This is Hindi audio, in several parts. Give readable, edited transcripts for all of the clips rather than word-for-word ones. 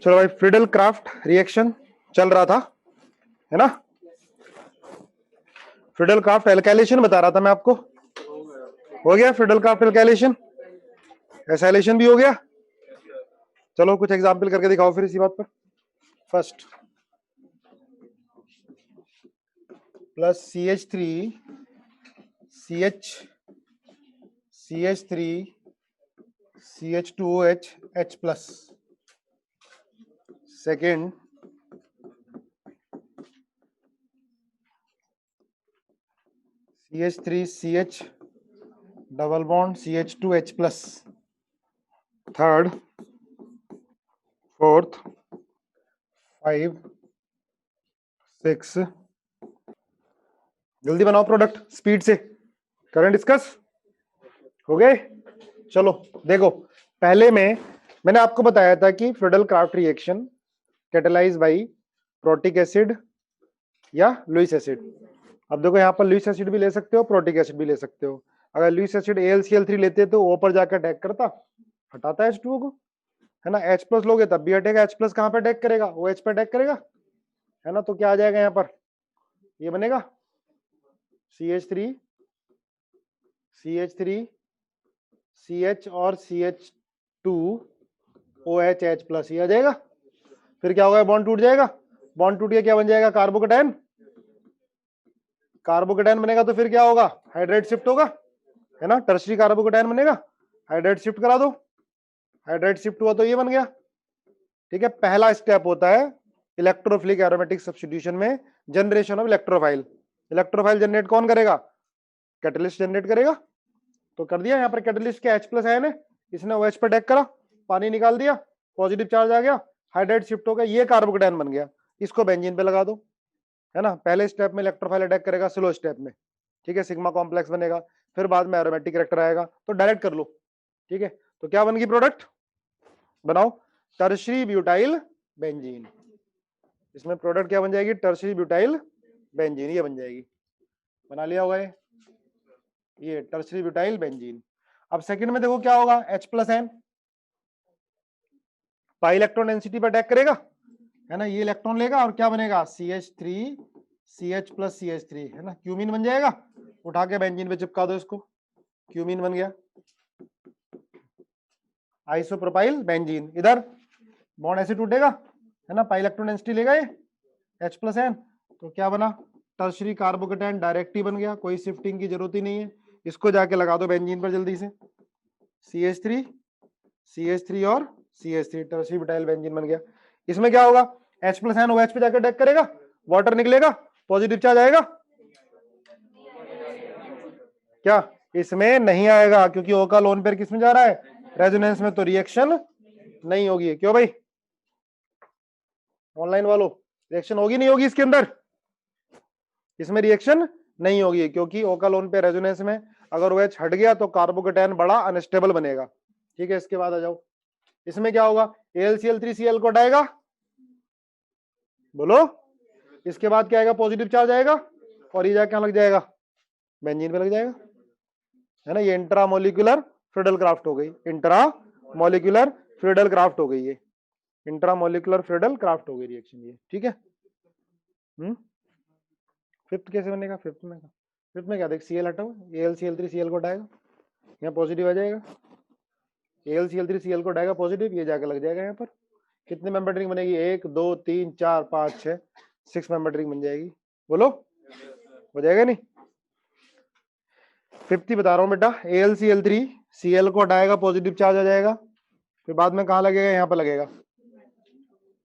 चलो भाई, फ्रीडल क्राफ्ट रिएक्शन चल रहा था, है ना। फ्रीडल क्राफ्ट एल्काइलेशन बता रहा था मैं आपको। हो गया फ्रीडल क्राफ्ट एल्काइलेशन, एसाइलेशन भी हो गया। चलो कुछ एग्जांपल करके दिखाओ फिर इसी बात पर। First plus CH3 CH3 CH2OH H plus. Second CH3 CH double bond CH2H plus. Third, fourth, 5, 6। जल्दी बनाओ प्रोडक्ट स्पीड से, करंट डिस्कस हो गए। चलो देखो, पहले में मैंने आपको बताया था कि Friedel craft reaction catalyse by protic acid या लुईस एसिड। अब देखो यहाँ पर लुईस एसिड भी ले सकते हो, प्रोटिक एसिड भी ले सकते हो। अगर लुईस एसिड AlCl3 लेते तो O पर जाकर अटैक करता, हटाता H2O को, है ना। H प्लस लोगे तब भी हटेगा। H प्लस कहाँ पे अटैक करेगा? OH पे अटैक करेगा, है ना। तो क्या आ जाएगा यहाँ पर, ये बनेगा CH3 CH और CH2OH H प्लस, ये आ जाएगा। फिर क्या होगा, बॉन्ड टूट जाएगा। बॉन्ड टूट के क्या बन जाएगा, कार्बोकेटायन। कार्बोकेटायन बनेगा तो फिर क्या होगा, हाइड्रेट शिफ्ट होगा, है ना। टर्शरी कार्बोकेटायन बनेगा, हाइड्रेट शिफ्ट करा दो, हाइड्रेट शिफ्ट हुआ तो ये बन गया। ठीक है, पहला स्टेप होता है इलेक्ट्रोफिलिक एरोमेटिक सब्स्टिट्यूशन में generation of electrophile. Electrophile generate कौन करेगा, कैटलिस्ट जनरेट करेगा। तो कर दिया, यहाँ पर कैटलिस्ट के H प्लस आयन है, इसने OH पर अटैक करा, पानी निकाल दिया, पॉजिटिव चार्ज आ गया, हाइड्रेट शिफ्ट हो गया, ये कार्बोकेटायन बन गया। इसको बेंजीन पे लगा दो, है ना। पहले स्टेप में इलेक्ट्रोफाइल अटैक करेगा, स्लो स्टेप में, ठीक है, सिग्मा कॉम्प्लेक्स बनेगा, फिर बाद में एरोमेटिक कैरेक्टर आएगा, तो डायरेक्ट कर लो। ठीक है, तो क्या बन गई प्रोडक्ट, बनाओ, टर्शरी ब्यूटाइल बेंजीन। इसमें प्रोडक्ट क्या बन जाएगी, टर्शरी ब्यूटाइल बेंजीन, ये बन जाएगी। बना लिया होगा ये टर्शरी ब्यूटाइल बेंजीन। अब सेकंड में देखो क्या होगा, H plus N pi electron density पर अटैक करेगा, है ना। ये इलेक्ट्रॉन लेगा और क्या बनेगा, CH3 CH प्लस CH3, है ना, क्यूमीन बन जाएगा। उठा के बेंजीन पे चिपका दो इसको, क्यूमीन बन गया, आइसोप्रोपाइल बेंजीन। इधर बॉन्ड ऐसे टूटेगा, है ना, पाई इलेक्ट्रॉन डेंसिटी लेगा ये H प्लस एन, तो क्या बना, टर्शरी कार्बोकेटायन डायरेक्ट ही बन गया, कोई शिफ्टिंग की जरूरत ही नहीं है। इसको जाके लगा दो बेंजीन पर जल्दी से, CH3 और CH3, टर्शरी ब्यूटाइल बेंजीन बन गया। इसमें क्या होगा, H प्लस एन OH पे जाकर अटैक करेगा, वाटर निकलेगा, पॉजिटिव चार्ज आएगा। क्या इसमें नहीं आएगा, क्योंकि O का लोन पेयर किसमें जा रहा है, रेजोनेंस में, तो रिएक्शन नहीं होगी। क्यों भाई, ऑनलाइन वालों, रिएक्शन होगी नहीं होगी इसके अंदर, इसमें रिएक्शन नहीं होगी, क्योंकि O का लोन पेयर रेजोनेंस में, अगर OH हट गया तो कार्बोकेटायन बड़ा अनस्टेबल बनेगा। ठीक है, इसके बाद आ जाओ, इसमें क्या होगा, AlCl3Cl को हटाएगा, बोलो, इसके बाद क्या आएगा, पॉजिटिव चार्ज आएगा, और ये जाके लग जाएगा, बेंजीन पे लग जाएगा, है ना। ये इंट्रामोलिकुलर फ्रीडल क्राफ्ट हो गई, इंट्रामोलिकुलर फ्रीडल क्राफ्ट हो गई, ये इंट्रामोलिकुलर फ्रीडल क्राफ्ट हो गई रिएक्शन ये। ठीक है, फिफ्थ कैसे बनेगा, फिफ्थ में क्या देख, Cl हटाओ, AlCl3Cl को हटाएगा, यहाँ पॉजिटिव आ जाएगा, AlCl3Cl को हटाएगा पॉजिटिव, ये जाके लग जाएगा यहाँ पर। कितने मेंबर रिंग बनेगी, 1 2 3 4 5 6, 6 मेंबर रिंग बन जाएगी, बोलो, हो जाएगा नहीं। फिफ्थ ही बता रहा हूँ बेटा, AlCl3Cl को हटाएगा, पॉजिटिव चार्ज आ जाएगा, फिर बाद में कहाँ लगेगा, यहाँ पर लगेगा,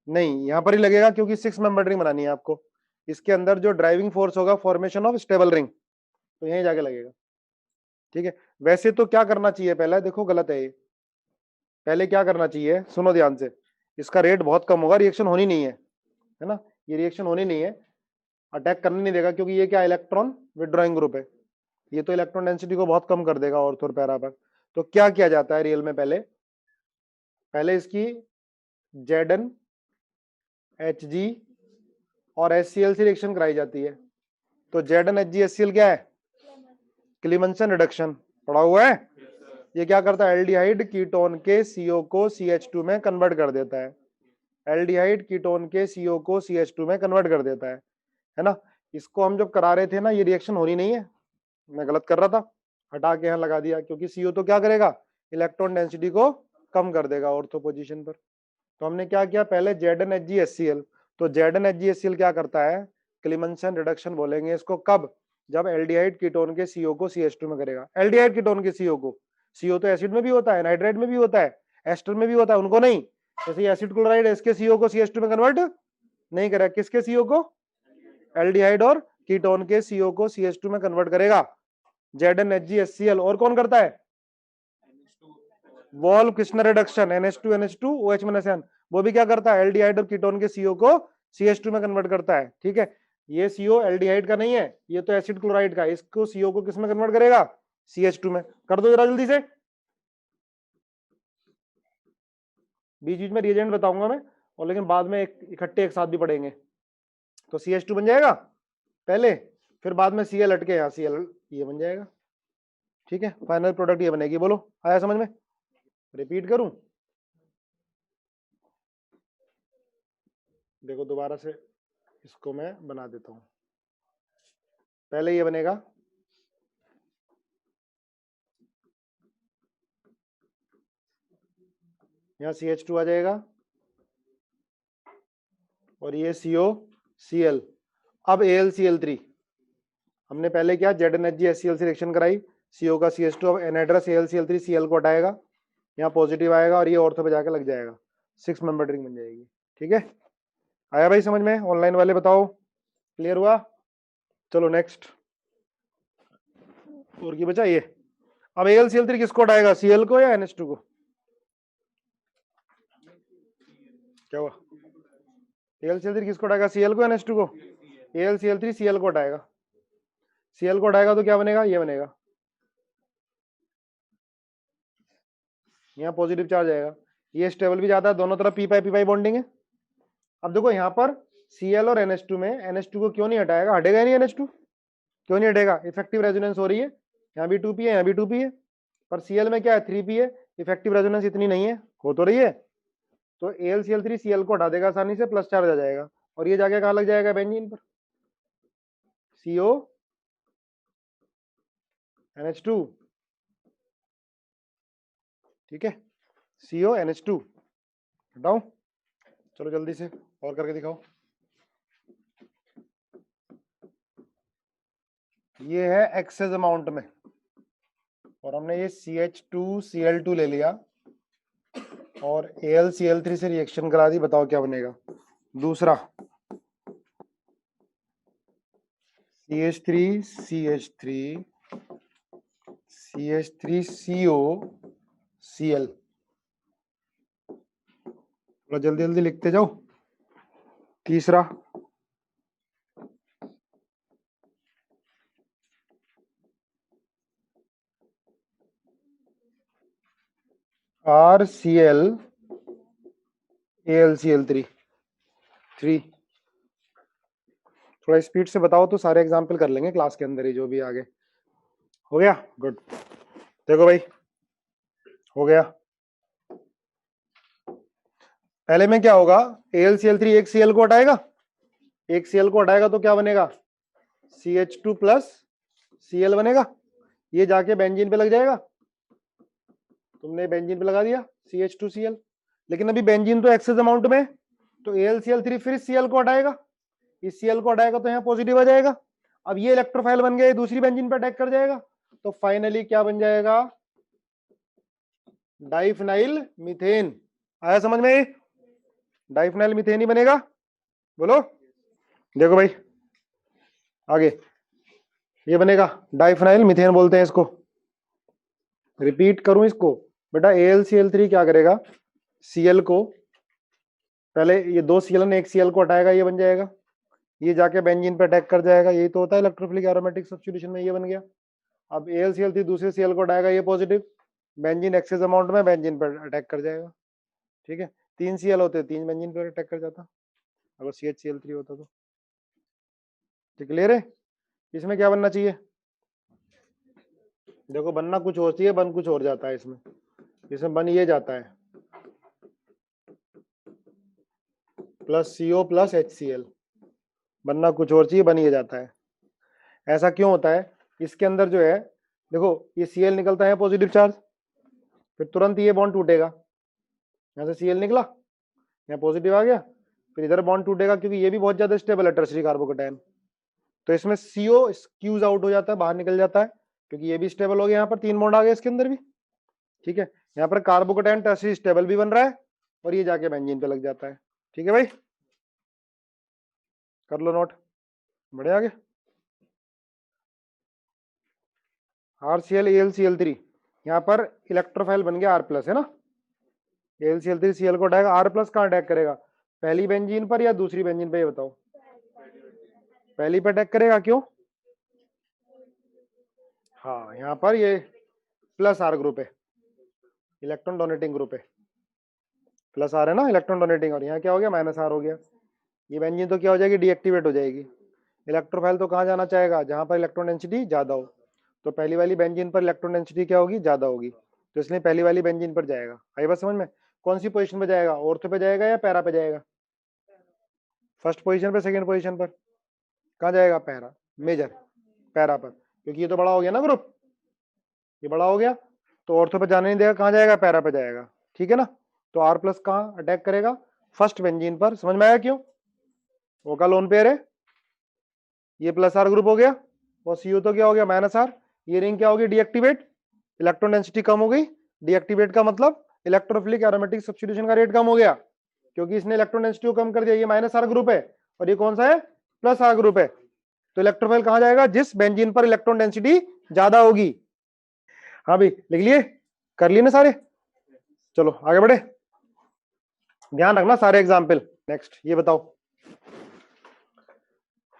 नहीं यहाँ पर ही लगेगा, क्योंकि 6 मेंबर रिंग बनानी है आपको। इसके अंदर जो ड्राइविंग फोर्स होगा, फॉर्मेशन ऑफ स्टेबल रिंग, तो यहीं जाके लगेगा। ठीक है, वैसे तो क्या करना चाहिए, पहले देखो गलत है ये, पहले क्या करना चाहिए, सुनो ध्यान से, इसका रेट बहुत कम होगा, रिएक्शन होनी नहीं है ना, ये रिएक्शन होनी नहीं है, अटैक करने नहीं देगा, क्योंकि ये क्या इलेक्ट्रॉन विड्रॉइंग ग्रुप है, ये तो इलेक्ट्रॉन डेंसिटी को बहुत कम कर देगा ऑर्थ और पैरा पर। तो क्या किया जाता है रियल में, पहले इसकी ZnHg और HCl से रिएक्शन कराई जाती है। तो ZnHgHCl क्या है, क्लीमेंसन रिडक्शन, पढ़ा हुआ है। ये क्या करता है, एल्डिहाइड कीटोन के CO को CH2 में कन्वर्ट कर देता है। एल्डिहाइड कीटोन के CO को CH2 में कन्वर्ट कर देता है ना। इसको हम जब करा रहे थे ना, ये रिएक्शन होनी नहीं है, मैं गलत कर रहा था, हटा के यहाँ लगा दिया, क्योंकि CO तो क्या करेगा, इलेक्ट्रॉन डेंसिटी को कम कर देगा ऑर्थो पोजीशन पर। तो हमने क्या किया, पहले ZnHgHCl, तो ZnHgHCl क्या करता है, क्लीमेंसन रिडक्शन बोलेंगे इसको, कब, जब एल्डिहाइड कीटोन के CO को CH2 में करेगा। एल्डिहाइड कीटोन के CO को, CO तो एसिड में भी होता है, नाइट्रेट में भी होता है, एस्टर में भी होता है, उनको नहीं। जैसे एसिड क्लोराइड इसके CO को CH2 में कन्वर्ट नहीं करेगा, किसके CO को, एल्डिहाइड और कीटोन के CO को CH2 में कन्वर्ट करेगा ZnHgHCl। और कौन करता है, valve Kirschner reduction, NH2 OH -N, वो भी क्या करता है, एल्डिहाइड और कीटोन के CO को CH2 में कन्वर्ट करता है। ठीक है, ये CO एल्डिहाइड का नहीं है, ये तो एसिड क्लोराइड का, इसको CO को किस में कन्वर्ट करेगा, CH2 में। कर दो जरा जल्दी से, बीच बीच में रिएजेंट बताऊंगा मैं, और लेकिन बाद में इकट्ठे एक साथ भी पढ़ेंगे। तो CH2 बन जाएगा पहले, फिर बाद में Cl हटके यहाँ Cl ये बन जाएगा। ठीक है, फाइनल प्रोडक्ट ये बनेगी। बोलो, आया समझ में, रिपीट करूं, देखो दोबारा से इसको मैं बना देता हूं। पहले ये बनेगा, यहाँ CH2 आ जाएगा, और ये COCl। अब AlCl3, हमने पहले क्या, ZnHgHCl से रिएक्शन कराई, CO का CH2, अब एनहाइड्रस AlCl3 Cl को हटाएगा, यहाँ पॉजिटिव आएगा और ये ऑर्थो पे जाके लग जाएगा, 6 मेंबर रिंग बन जाएगी। ठीक है, आया भाई समझ में, ऑनलाइन वाले बताओ, क्लियर हुआ। चलो नेक्स्ट, और की बचा ये। अब AlCl3 किसको हटाएगा, Cl को या NH2 को, क्या हुआ, AlCl3 किसको हटाएगा, Cl को या NH2 को, AlCl3 Cl को हटाएगा, Cl को हटाएगा तो क्या बनेगा, ये बनेगा, यहाँ पॉजिटिव चार्ज आएगा, ये स्टेबल भी जाता है, दोनों तरफ पी पाई बॉन्डिंग है। अब देखो यहाँ पर Cl और NH2 में, NH2 को क्यों नहीं हटाएगा, हटेगा ही नहीं NH2, क्यों नहीं हटेगा, इफेक्टिव रेजोनेंस हो रही है, यहाँ भी 2p है, यहाँ भी 2p है, पर Cl में क्या है, 3p है, इफेक्टिव रेजोनेंस इतनी नहीं है, हो तो रही है, तो AlCl3 Cl को हटा देगा आसानी से, प्लस चार्ज आ जाएगा, और ये जाके कहाँ लग जाएगा, बेंजीन पर, CO NH2। ठीक है, CO NH2 हटाओ, चलो जल्दी से और करके दिखाओ। ये है एक्सेस अमाउंट में, और हमने ये CH2Cl2 ले लिया और AlCl3 से रिएक्शन करा दी, बताओ क्या बनेगा। दूसरा CH3CH3CH3COCl, थोड़ा जल्दी जल्दी लिखते जाओ। तीसरा RClAlCl3 थोड़ा स्पीड से बताओ तो सारे एग्जाम्पल कर लेंगे क्लास के अंदर ही, जो भी आगे। हो गया, गुड। देखो भाई, हो गया। पहले में क्या होगा, AlCl3 एक Cl को हटाएगा, एक Cl को हटाएगा तो क्या बनेगा, CH2 प्लस Cl बनेगा, ये जाके बेंजीन पे लग जाएगा, तुमने बेंजीन पे लगा दिया CH2Cl, लेकिन अभी बेंजीन तो एक्सेस अमाउंट में, तो AlCl3 फिर Cl को हटाएगा, इस Cl को हटाएगा तो यहाँ पॉजिटिव आ जाएगा, अब ये इलेक्ट्रोफाइल बन गया, दूसरी बेंजीन पे अटैक कर जाएगा, तो फाइनली क्या बन जाएगा, डाइफिनाइल मीथेन। आया समझ में, डाइफिनाइल मीथेन ही बनेगा। बोलो, देखो भाई आगे, ये बनेगा डाइफिनाइल मीथेन बोलते हैं इसको। रिपीट करूं इसको, बेटा AlCl3 क्या करेगा, Cl को, पहले ये दो Cl ने एक Cl को हटाएगा, ये बन जाएगा, ये जाके बेंजीन पे अटैक कर जाएगा, यही तो होता है इलेक्ट्रोफिलिक एरोमेटिक सब्स्टिट्यूशन में, ये बन गया। अब AlCl3 दूसरे Cl को हटाएगा, ये पॉजिटिव, बेंजीन एक्सेस अमाउंट में, बेंजीन पर अटैक कर जाएगा। ठीक है, 3 Cl होते, 3 बेंजीन पर अटैक कर जाता अगर CHCl3 होता तो। क्लियर है, इसमें क्या बनना चाहिए, देखो बनना कुछ और चाहिए, बन कुछ और जाता है इसमें, इसमें बन ये जाता है, प्लस CO प्लस HCl, बनना कुछ और चाहिए, बन ही जाता है। ऐसा क्यों होता है? इसके अंदर जो है देखो, ये Cl निकलता है पॉजिटिव चार्ज, फिर तुरंत ये बॉन्ड टूटेगा, यहाँ से Cl निकला, यहाँ पॉजिटिव आ गया, फिर इधर बॉन्ड टूटेगा, क्योंकि ये भी बहुत ज्यादा स्टेबल है टर्सरी कार्बोकेटायन, तो इसमें CO स्क्यूज आउट हो जाता है, बाहर निकल जाता है, क्योंकि ये भी स्टेबल हो गया, यहाँ पर 3 बॉन्ड आ गए इसके अंदर भी। ठीक है, यहाँ पर कार्बोकेटायन टर्सरी स्टेबल भी बन रहा है और ये जाके बेंजीन पे लग जाता है। ठीक है भाई, कर लो नोट, बढ़े आगे। RCl AlCl3, यहाँ पर इलेक्ट्रोफाइल बन गया R+ है ना, AlCl3 Cl को अटैक, R+ कहाँ अटैक करेगा, पहली बेंजीन पर या दूसरी बेंजीन पे, ये बताओ। पहली पे अटैक करेगा, क्यों? हाँ, यहाँ पर ये प्लस R ग्रुप है, इलेक्ट्रॉन डोनेटिंग ग्रुप है, प्लस R है ना इलेक्ट्रॉन डोनेटिंग, और यहाँ क्या हो गया, -R हो गया। ये बेंजीन तो क्या हो जाएगी, डीएक्टिवेट हो जाएगी। इलेक्ट्रोफाइल तो कहाँ जाना चाहेगा, जहां पर इलेक्ट्रॉन डेंसिटी ज्यादा हो, तो पहली वाली बेंजीन पर इलेक्ट्रॉन डेंसिटी क्या होगी, ज्यादा होगी, तो इसलिए पहली वाली बेंजीन पर जाएगा। आई बात समझ में? कौन सी पोजीशन पे जाएगा, ऑर्थो पे जाएगा या पैरा पे जाएगा? फर्स्ट पोजीशन पे, सेकंड पोजीशन पर, कहाँ जाएगा, पैरा, मेजर पैरा पर, क्योंकि ये तो बड़ा हो गया ना ग्रुप, ये बड़ा हो गया, तो ऑर्थो पे जाने नहीं देगा, कहाँ जाएगा, पैरा पे जाएगा। ठीक है ना, तो R+ कहाँ अटैक करेगा, फर्स्ट बेंजीन पर। समझ में आया क्यों? वो का लोन पेयर है, ये +R ग्रुप हो गया, और CO तो क्या हो गया, -R, ये रिंग क्या होगी, डीएक्टिवेट, इलेक्ट्रॉन डेंसिटी कम हो गई, डीएक्टिवेट का मतलब इलेक्ट्रोफिलिक एरोमेटिक सब्स्टिट्यूशन का रेट कम हो गया, क्योंकि इसने इलेक्ट्रॉन डेंसिटी को कम कर दिया। ये -R ग्रुप है और ये कौन सा है, +R ग्रुप है, तो इलेक्ट्रोफाइल कहां जाएगा, जिस बेंजीन पर इलेक्ट्रॉन डेंसिटी ज्यादा होगी। हाँ भाई, लिख लिए, कर लिए ना सारे, चलो आगे बढ़े, ध्यान रखना सारे एग्जाम्पल। नेक्स्ट ये बताओ,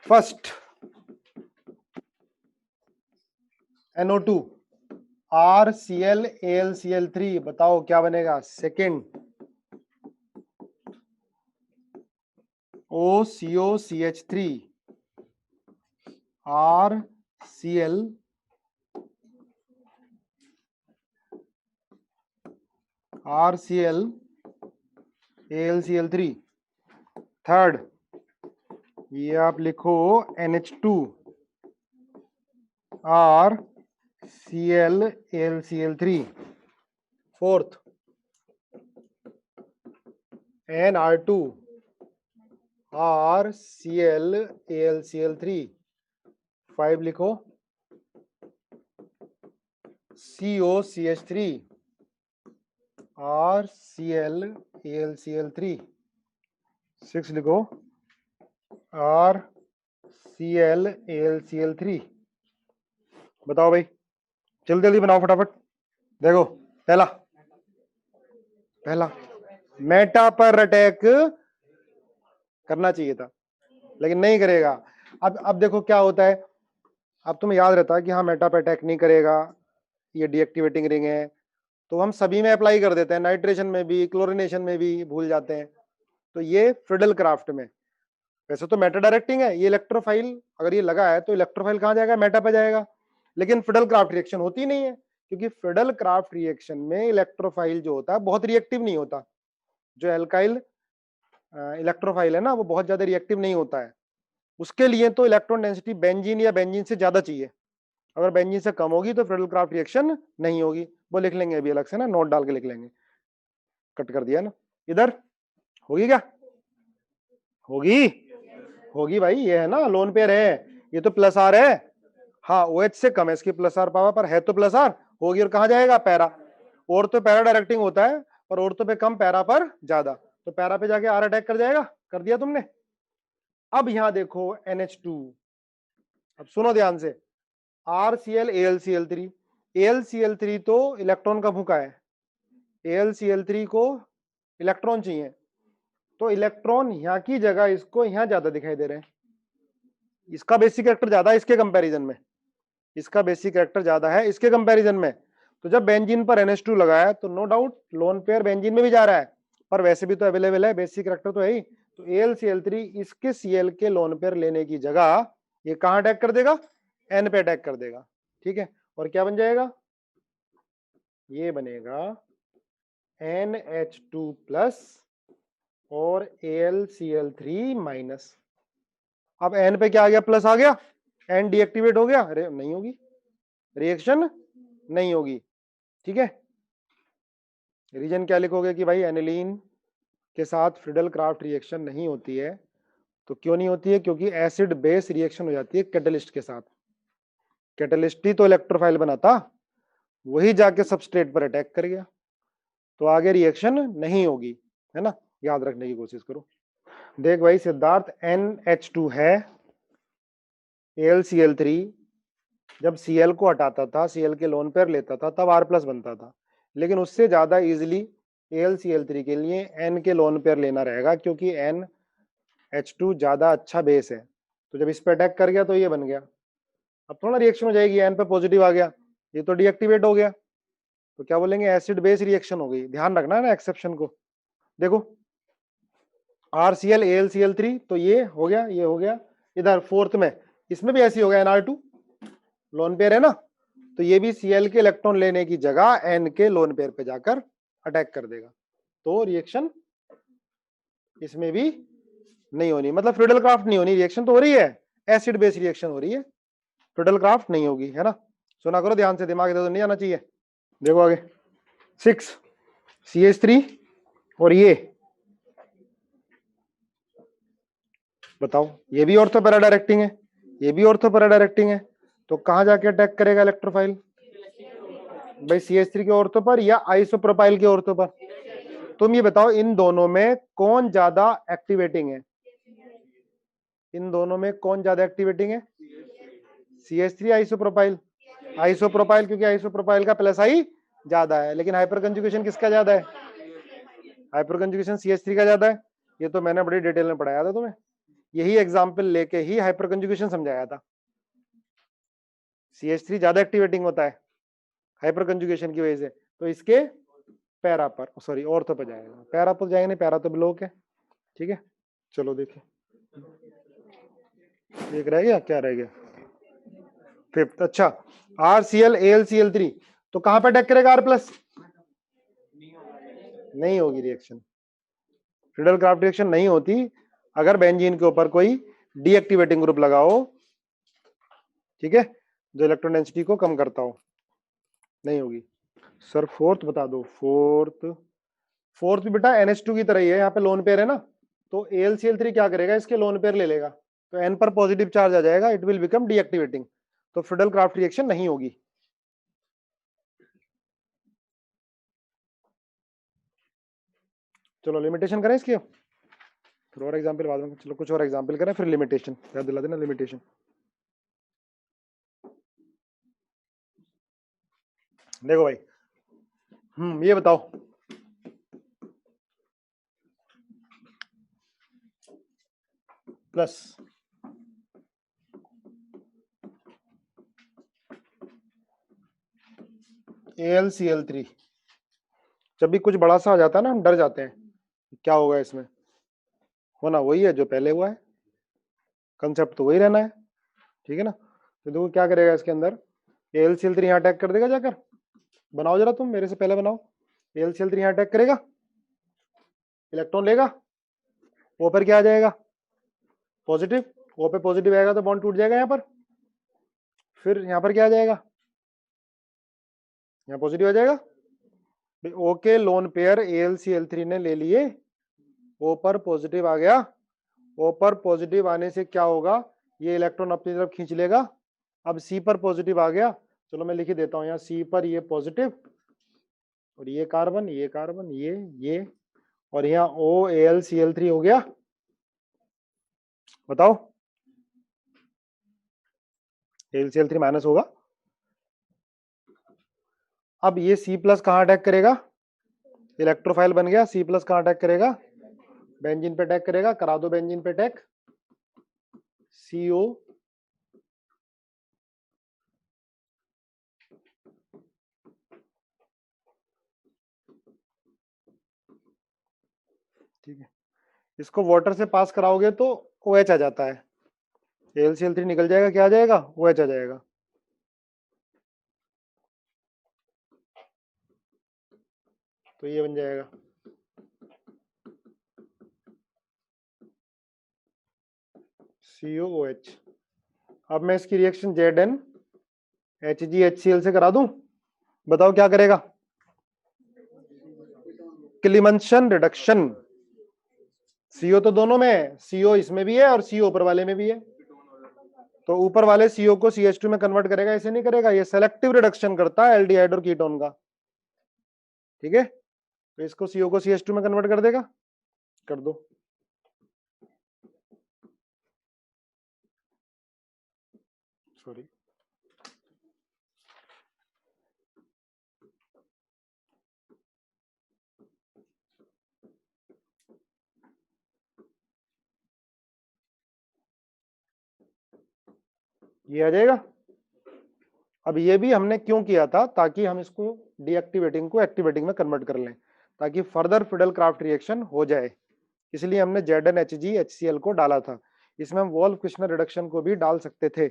फर्स्ट NO2 RCl AlCl3, बताओ क्या बनेगा। Second OCOCH3 RCl AlCl3। Third ये आप लिखो NH2 RCl AlCl3। Fourth NR2 RCl AlCl3। 5 लिखो COCH3 RCl AlCl3। 6 लिखो RCl AlCl3। बताओ भाई, जल्दी जल्दी बनाओ फटाफट। देखो, पहला मेटा पर अटैक करना चाहिए था, लेकिन नहीं करेगा। अब देखो क्या होता है, अब तुम्हें याद रहता है कि हाँ मेटा पर अटैक नहीं करेगा, ये डीएक्टिवेटिंग रिंग है, तो हम सभी में अप्लाई कर देते हैं, नाइट्रेशन में भी, क्लोरिनेशन में भी भूल जाते हैं। तो ये फ्रिडल क्राफ्ट में, वैसे तो मेटा डायरेक्टिंग है, ये इलेक्ट्रोफाइल अगर ये लगा है तो इलेक्ट्रोफाइल कहाँ जाएगा, मेटा पे जाएगा, लेकिन फ्रिडल क्राफ्ट रिएक्शन होती नहीं है, क्योंकि फ्रिडल क्राफ्ट रिएक्शन में इलेक्ट्रोफाइल जो होता है बहुत रिएक्टिव नहीं होता। जो एल्काइल इलेक्ट्रोफाइल है ना, वो बहुत ज्यादा रिएक्टिव नहीं होता है। उसके लिए तो इलेक्ट्रॉन डेंसिटी बेंजीन या बेंजीन से ज्यादा चाहिए, अगर बेंजीन से कम होगी तो फ्रिडल क्राफ्ट रिएक्शन नहीं होगी। वो लिख लेंगे अभी अलग से ना, नोट डाल के लिख लेंगे, कट कर दिया ना। इधर होगी क्या, होगी, होगी भाई, ये है ना लोन पेयर है, ये तो +R है, हाँ OH से कम है, इसकी +R पावर पर है तो +R होगी, और कहाँ जाएगा, पैरा। और तो पैरा डायरेक्टिंग होता है, और औरतों पे कम, पैरा पर ज्यादा, तो पैरा पे जाके R अटैक कर जाएगा, कर दिया तुमने। अब यहां देखो NH2, अब सुनो ध्यान से, RCl AlCl3, AlCl3 तो इलेक्ट्रॉन का भूखा है, AlCl3 को इलेक्ट्रॉन चाहिए, तो इलेक्ट्रॉन यहाँ की जगह इसको यहाँ ज्यादा दिखाई दे रहे हैं, इसका बेसिक कैरेक्टर ज्यादा है इसके कंपैरिजन में, इसका बेसिक कैरेक्टर ज्यादा है इसके कंपैरिजन में। तो जब बेंजीन पर NH2 लगाया तो no doubt lone pair benzene में भी जा रहा है, पर वैसे भी तो अवेलेबल है, बेसिक कैरेक्टर तो है ही, तो AlCl3 इसके Cl के लोन पेयर लेने की जगह ये कहां अटैक कर देगा, N पे अटैक कर देगा। ठीक है, और क्या बन जाएगा, ये बनेगा NH2 प्लस और AlCl3 माइनस। अब N पे क्या आ गया, प्लस आ गया, N डीएक्टिवेट हो गया, नहीं होगी, रिएक्शन नहीं होगी। ठीक है, रीजन क्या लिखोगे कि भाई एनिलीन के साथ फ्रीडल क्राफ्ट रिएक्शन नहीं होती है। तो क्यों नहीं होती है, क्योंकि एसिड बेस रिएक्शन हो जाती है कैटलिस्ट के साथ। कैटलिस्ट ही तो इलेक्ट्रोफाइल बनाता, वही जाके सबस्ट्रेट पर अटैक कर गया, तो आगे रिएक्शन नहीं होगी, है ना, याद रखने की कोशिश करो। देख भाई सिद्धार्थ, NH2 है, AlCl3 जब Cl को हटाता था, Cl के लोन पेयर लेता था, तब R प्लस बनता था, लेकिन उससे ज्यादा इजिली AlCl3 के लिए N के लोन पेयर लेना रहेगा, क्योंकि NH2 ज्यादा अच्छा बेस है। तो जब इस पे अटैक कर गया तो ये बन गया, अब थोड़ा रिएक्शन हो जाएगी, N पे पॉजिटिव आ गया, ये तो डीएक्टिवेट हो गया, तो क्या बोलेंगे, एसिड बेस रिएक्शन हो गई। ध्यान रखना है ना एक्सेप्शन को। देखो RCl AlCl3, तो ये हो गया, ये हो गया, इधर फोर्थ में इसमें भी ऐसी हो गया, NR2 लोन पेयर है ना, तो ये भी Cl के इलेक्ट्रॉन लेने की जगह N के लोन पेयर पे जाकर अटैक कर देगा, तो रिएक्शन इसमें भी नहीं होनी, मतलब फ्रीडल क्राफ्ट नहीं होनी, रिएक्शन तो हो रही है, एसिड बेस रिएक्शन हो रही है, फ्रीडल क्राफ्ट नहीं होगी, है ना। सुना करो ध्यान से, दिमाग इधर तो नहीं आना चाहिए। देखो आगे 6 CH3 और ये बताओ, ये भी ऑर्थो पैरा डायरेक्टिंग है, ये भी ऑर्थो पैरा डायरेक्टिंग है, तो कहां जाके अटैक करेगा इलेक्ट्रोफाइल, भाई CH3 के ऑर्थो पर या आइसोप्रोपाइल के ऑर्थो पर। तुम ये बताओ इन दोनों में कौन ज्यादा एक्टिवेटिंग है, इन दोनों में कौन ज्यादा एक्टिवेटिंग है, CH3 आइसोप्रोपाइल, आइसोप्रोपाइल, क्योंकि आइसोप्रोपाइल का प्लस आई ज्यादा है, लेकिन हाइपर कंजुगेशन किसका ज्यादा है, हाइपर कंजुगेशन CH3 का ज्यादा है। ये तो मैंने बड़ी डिटेल में पढ़ाया था तुम्हें, यही एग्जाम्पल लेके ही हाइपर कंजुगेशन समझाया था। CH3 ज्यादा एक्टिवेटिंग होता है हाइपर कंजुगेशन की वजह से, तो इसके पैरा पर, सॉरी ऑर्थो पर जाएगा, पैरा पर जाएगा नहीं, पैरा तो ब्लॉक है। ठीक है, चलो देखिए, एक रह गया, क्या रह गया, फिफ्थ। अच्छा, RCl AlCl3, तो कहां पर अटैक करेगा R प्लस, नहीं होगी रिएक्शन, फ्रीडल क्राफ्ट रिएक्शन नहीं होती अगर बेंजीन के ऊपर कोई डीएक्टिवेटिंग ग्रुप लगाओ, ठीक है, जो इलेक्ट्रॉन डेंसिटी को कम करता हो, नहीं होगी। सर फोर्थ बता दो, फोर्थ, फोर्थ भी बेटा NH2 की तरह ही है, यहाँ पे लोन पेयर है ना, तो AlCl3 क्या करेगा, इसके लोन पेयर ले लेगा, तो N पर पॉजिटिव चार्ज आ जाएगा, इट विल बिकम डीएक्टिवेटिंग, तो फ्रीडल क्राफ्ट रिएक्शन नहीं होगी। चलो लिमिटेशन करें इसकी, फिर और एग्जांपल बाद में, चलो कुछ और एग्जांपल करें, फिर लिमिटेशन याद दिला देना, लिमिटेशन। देखो भाई, ये बताओ, प्लस AlCl3, जब भी कुछ बड़ा सा आ जाता है ना, हम डर जाते हैं क्या होगा इसमें, होना वही है जो पहले हुआ है, कंसेप्ट तो वही रहना है, ठीक है ना। तो देखो क्या करेगा इसके अंदर, AlCl3 यहाँ अटैक कर देगा जाकर, बनाओ जरा तुम मेरे से पहले बनाओ, AlCl3 यहाँ अटैक करेगा, इलेक्ट्रॉन लेगा, ओ पर क्या आ जाएगा, पॉजिटिव, ओ पे पॉजिटिव आएगा तो बॉन्ड टूट जाएगा यहाँ पर, फिर यहाँ पर क्या आ जाएगा, यहाँ पॉजिटिव आ जाएगा, ओ के लोन पेयर AlCl3 ने ले लिए, ओ पर पॉजिटिव आ गया, ओ पर पॉजिटिव आने से क्या होगा, ये इलेक्ट्रॉन अपनी तरफ खींच लेगा, अब सी पर पॉजिटिव आ गया, चलो मैं लिख ही देता हूँ यहाँ, सी पर ये पॉजिटिव, और ये कार्बन, ये कार्बन, ये, और यहाँ OAlCl3 हो गया, बताओ AlCl3 माइनस होगा। अब ये C प्लस कहाँ अटैक करेगा, इलेक्ट्रोफाइल बन गया, C प्लस कहाँ अटैक करेगा, बेंजीन पे अटैक करेगा, करा दो बेंजीन पे अटैक, CO, ठीक है, इसको वाटर से पास कराओगे तो OH आ जाता है, AlCl3 निकल जाएगा, क्या आ जाएगा, OH आ जाएगा, तो ये बन जाएगा, COOH। अब मैं इसकी रिएक्शन ZnHgHCl से करा दूं, बताओ क्या करेगा? क्लीमेंशन रिडक्शन। CO तो दोनों में है, CO इसमें भी है और CO ऊपर वाले में भी है, तो ऊपर वाले CO को CH2 में कन्वर्ट करेगा, ऐसे नहीं करेगा, ये सेलेक्टिव रिडक्शन करता है एल्डिहाइड और कीटोन का। ठीक है, तो इसको CO को CH2 में कन्वर्ट कर देगा, कर दो। सॉरी, ये आ जाएगा। अब ये भी हमने क्यों किया था, ताकि हम इसको डीएक्टिवेटिंग को एक्टिवेटिंग में कन्वर्ट कर लें, ताकि फर्दर फिडल क्राफ्ट रिएक्शन हो जाए, इसलिए हमने ZnHgHCl को डाला था। इसमें हम वोल्फ किश्नर रिडक्शन को भी डाल सकते थे।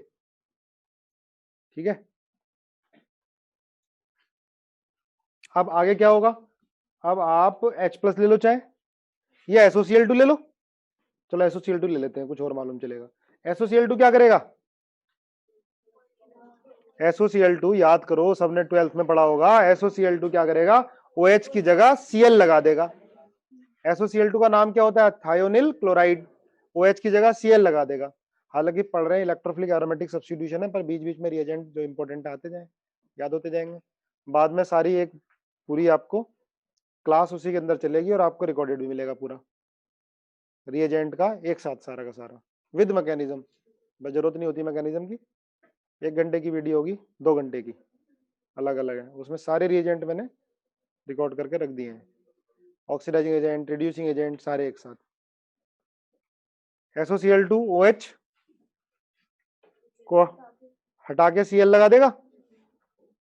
ठीक है, अब आगे क्या होगा? अब आप H+ ले लो चाहे, या SOCl2 ले लो, चलो SOCl2 ले लेते हैं, कुछ और मालूम चलेगा। SOCl2 क्या करेगा? SOCl2 याद करो, सबने 12th में पढ़ा होगा। SOCl2 क्या करेगा? OH की जगह Cl लगा देगा। SOCl2 का नाम क्या होता है? Thionyl chloride. OH की जगह Cl लगा देगा। हालांकि पढ़ रहे हैं इलेक्ट्रोफिलिक एरोमेटिक सब्स्टिट्यूशन है, पर बीच बीच में रिएजेंट जो इंपॉर्टेंट आते जाए, याद होते जाएंगे। बाद में सारी एक पूरी आपको क्लास उसी के अंदर चलेगी और आपको रिकॉर्डेड भी मिलेगा पूरा रिएजेंट का, एक साथ सारा का सारा विद मैकेनिज्म। जरूरत नहीं होती मैकेनिज्म की, 1 घंटे की वीडियो होगी, 2 घंटे की, अलग अलग है, उसमें सारे रिएजेंट मैंने रिकॉर्ड करके रख दिए हैं, ऑक्सीडाइजिंग एजेंट, रिड्यूसिंग एजेंट, सारे एक साथ। SOCl2OH को हटा के Cl लगा देगा,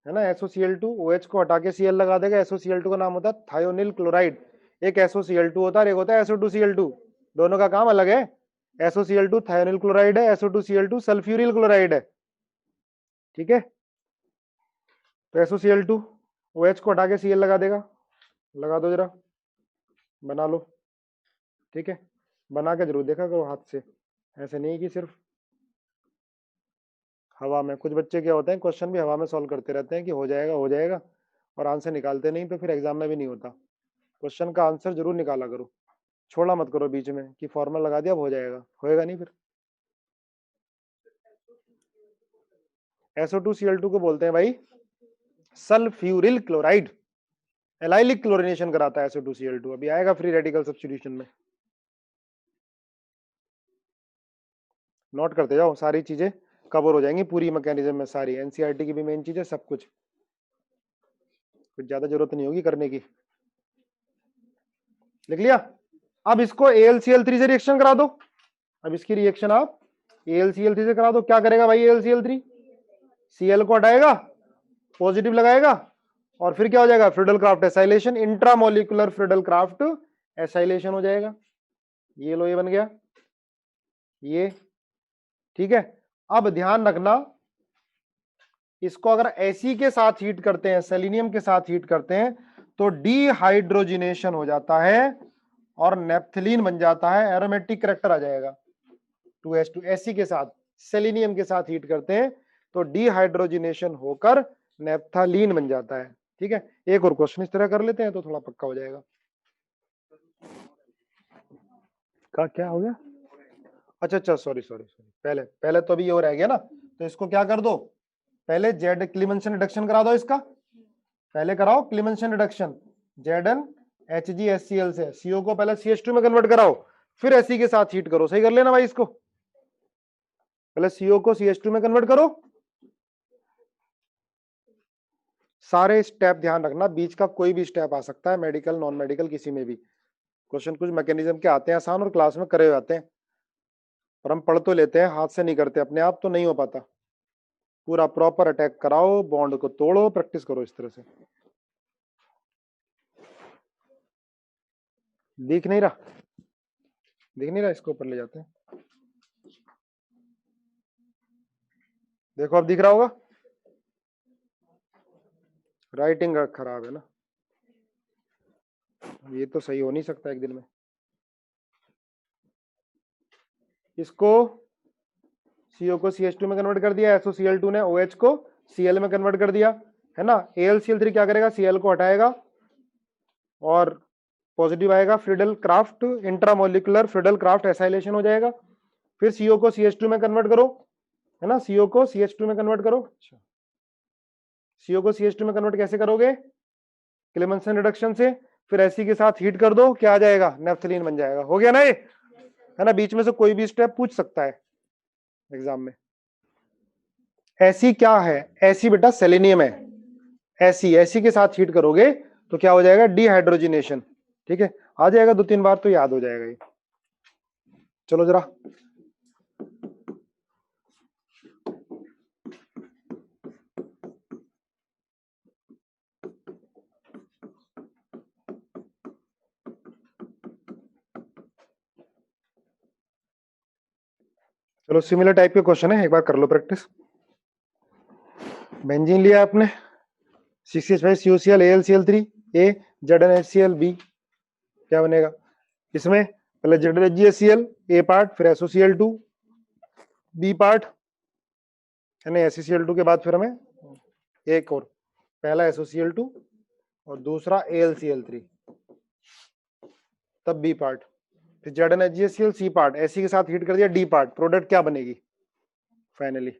है ना। SOCl2OH को हटा के Cl लगा देगा। SOCl2 का नाम होता है थायोनिल क्लोराइड। एक SOCl2 होता है और एक होता है SO2Cl2, दोनों का काम अलग है। SOCl2 थायोनिल क्लोराइड है, SO2Cl2 सल्फ्यूरिल क्लोराइड है। ठीक है, तो SOCl2OH को हटा के Cl लगा देगा, लगा दो जरा, बना लो। ठीक है, बना के जरूर देखा करो हाथ से, ऐसे नहीं कि सिर्फ हवा में। कुछ बच्चे क्या होते हैं, क्वेश्चन भी हवा में सॉल्व करते रहते हैं कि हो जाएगा हो जाएगा, और आंसर निकालते नहीं, तो फिर एग्जाम में भी नहीं होता। क्वेश्चन का आंसर जरूर निकाला करो, छोड़ा मत करो बीच में कि फॉर्मूला लगा दिया अब हो जाएगा, होएगा नहीं फिर। SO2Cl2 को बोलते हैं भाई सल्फ्यूरिल क्लोराइड, एलाइलिक क्लोरिनेशन कराता है SO2Cl2। अभी आएगा फ्री रेडिकल सब्स्टिट्यूशन में, नोट करते जाओ, सारी चीजें कवर हो जाएंगी पूरी मैकेनिज्म में, सारी एनसीईआरटी की भी मेन चीजें, सब कुछ ज्यादा जरूरत नहीं होगी करने की। लिख लिया? अब इसको AlCl3 से रिएक्शन करा दो। अब इसकी रिएक्शन आप AlCl3 से करा दो। क्या करेगा भाई AlCl3? Cl को हटाएगा, पॉजिटिव लगाएगा, और फिर क्या हो जाएगा? Friedel Crafts acylation, intramolecular Friedel Crafts acylation हो जाएगा। ये लो, ये बन गया ये। ठीक है, अब ध्यान रखना, इसको अगर Ac के साथ हीट करते हैं, सेलेनियम के साथ हीट करते हैं, तो डीहाइड्रोजिनेशन हो जाता है और नेप्थलीन बन जाता है, एरोमेटिक कैरेक्टर आ जाएगा 2H2। Ac के साथ सेलेनियम के साथ हीट करते हैं तो डीहाइड्रोजिनेशन होकर नेप्थलीन बन जाता है। ठीक है, एक और क्वेश्चन इस तरह कर लेते हैं तो थोड़ा पक्का हो जाएगा। क्या हो गया? अच्छा, सॉरी, पहले तो अभी ये हो रह गया ना, तो इसको क्या कर दो, पहले जेड क्लीमेंशन रिडक्शन करा दो इसका, पहले कराओ क्लीमेंशन रिडक्शन ZnHgHCl से, CO को पहले CH2 में कन्वर्ट कराओ, फिर Ac के साथ हीट करो। सही कर लेना भाई, इसको पहले CO को CH2 में कन्वर्ट करो। सारे स्टेप ध्यान रखना, बीच का कोई भी स्टेप आ सकता है, मेडिकल नॉन मेडिकल किसी में भी। क्वेश्चन कुछ मैकेनिज्म के आते हैं आसान और क्लास में करे हुए आते हैं, पर हम पढ़ तो लेते हैं, हाथ से नहीं करते, अपने आप तो नहीं हो पाता। पूरा प्रॉपर अटैक कराओ, बॉन्ड को तोड़ो, प्रैक्टिस करो इस तरह से। दिख नहीं रहा, इसको ऊपर ले जाते हैं, देखो अब दिख रहा होगा। राइटिंग खराब है ना, ये तो सही हो नहीं सकता एक दिन में। इसको CO को CH2 में कन्वर्ट कर दिया, SOCl2 ने OH को Cl में कन्वर्ट कर दिया, है ना। AlCl3 क्या करेगा, Cl को हटाएगा और पॉजिटिव आएगा, Friedel craft intramolecular Friedel Crafts acylation हो जाएगा। फिर CO को CH2 में कन्वर्ट करो, है ना, CO को CH2 में कन्वर्ट करो। CO को CH2 में कन्वर्ट कैसे करोगे, क्लेमेंसन रिडक्शन से। फिर Ac के साथ हीट कर दो, क्या आ जाएगा, नेफ्थलीन बन जाएगा। हो गया ना ये, है ना। बीच में से कोई भी स्टेप पूछ सकता है एग्जाम में। Ac क्या है, Ac बेटा सेलेनियम है। Ac के साथ हीट करोगे तो क्या हो जाएगा, डिहाइड्रोजिनेशन। ठीक है, आ जाएगा 2-3 बार तो याद हो जाएगा ये। चलो जरा चलो सिमिलर टाइप के क्वेश्चन है, एक बार कर लो प्रैक्टिस। बेंजीन लिया आपने, 6H5CuCl AlCl3 A ZnHCl B, क्या बनेगा इसमें, पहले ZnHgCl A पार्ट, फिर SOCl2 B पार्ट, है ना। SCCl2 के बाद फिर हमें एक और, पहला SOCl2 और दूसरा AlCl3, तब B पार्ट, फिर ZnHgCl C पार्ट, Ac के साथ हीट कर दिया D पार्ट, प्रोडक्ट क्या बनेगी फाइनली।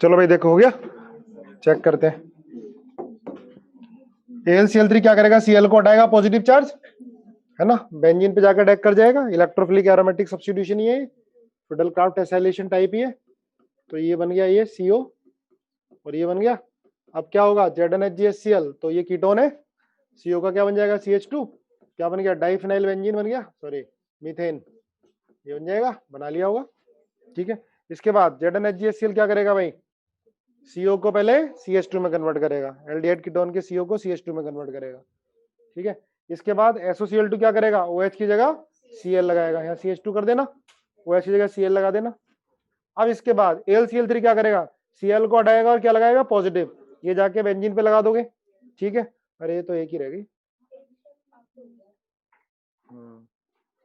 चलो भाई देखो, हो गया, चेक करते हैं। AlCl3 क्या करेगा, Cl को हटाएगा, पॉजिटिव चार्ज, है ना, बेंजीन पे जाकर अटैक कर जाएगा। इलेक्ट्रोफिलिक एरोमेटिक सब्स्टिट्यूशन ये फ्रीडल क्राफ्ट एसाइलेशन टाइप ही है। तो ये बन गया ये CO और ये बन गया। अब क्या होगा, ZnHgCl, तो ये कीटोन है, CO का क्या बन जाएगा, CH2, क्या बन गया, डाइफिनाइल बेंजीन बन गया, सॉरी मीथेन, ये बन जाएगा, बना लिया होगा। ठीक है, इसके बाद ZnHgCl क्या करेगा भाई, CO को पहले CH2 में कन्वर्ट करेगा, एल्डिहाइड कीटोन के CO को CH2 में कन्वर्ट करेगा। ठीक है, इसके बाद SOCl2 क्या करेगा, OH की जगह Cl लगाएगा, यहाँ CH2 कर देना, OH की जगह Cl लगा देना। अब इसके बाद AlCl3 क्या करेगा, Cl को हटाएगा और क्या लगाएगा, पॉजिटिव, ये जाके बेंजीन पे लगा दोगे। ठीक है, अरे ये तो एक ही रह गई,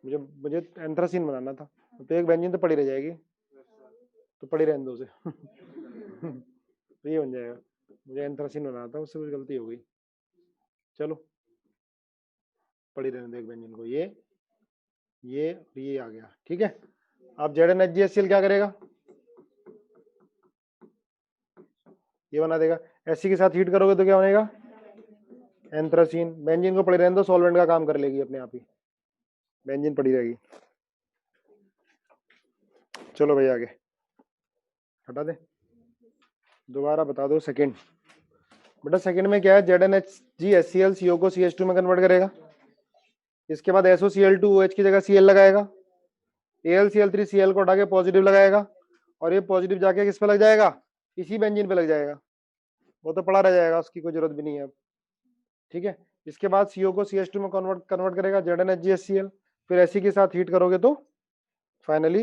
मुझे मुझे एंथ्रासीन बनाना था, तो एक बेंजीन तो पड़ी रह जाएगी, तो पड़ी रहने दो उसे। तो ये बन जाएगा, मुझे एंथ्रासीन बनाना था, उससे कुछ गलती हो गई। चलो पड़ी रहने दो एक बेंजीन को, ये आ गया। ठीक है, अब ZnHgCl क्या करेगा, ये बना देगा। Ac के साथ हीट करोगे तो क्या बनेगा, एंथ्रासीन। बेंजीन को पड़ी रहने दो, सॉल्वेंट का काम कर लेगी अपने आप ही, बेंजीन पड़ी रहेगी। चलो भाई आगे हटा दे, दोबारा बता दो सेकंड। बेटा सेकंड में क्या है, ZnHgCl CO को CH2 में कन्वर्ट करेगा, इसके बाद SOCl2 OH की जगह Cl लगाएगा, AlCl3 Cl को हटा के पॉजिटिव लगाएगा, और ये पॉजिटिव जाके किस पे लग जाएगा, इसी बेंजीन पे लग जाएगा, वो तो पड़ा रह जाएगा, उसकी कोई जरूरत भी नहीं है अब। ठीक है, इसके बाद CO को CH2 में कन्वर्ट करेगा ZnHgCl, फिर Ac के साथ हीट करोगे तो फाइनली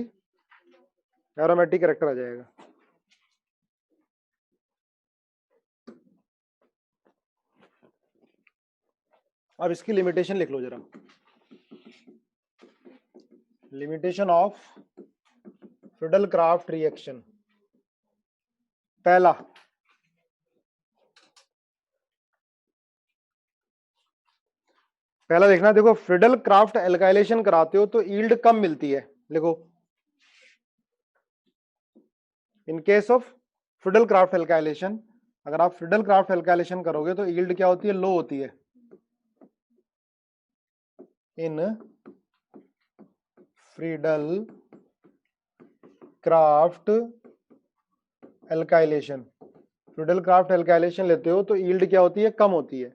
एरोमेटिक कैरेक्टर आ जाएगा। अब इसकी लिमिटेशन लिख लो जरा, limitation of Friedel craft reaction. पहला देखना, देखो फ्रीडल क्राफ्ट एल्काइलेशन कराते हो तो यील्ड कम मिलती है, लिखो in case of Friedel Crafts alkylation, अगर आप फ्रीडल क्राफ्ट एल्काइलेशन करोगे तो यील्ड क्या होती है, लो होती है in Friedel Crafts alkylation. Friedel Crafts alkylation लेते हो तो यील्ड क्या होती है, कम होती है।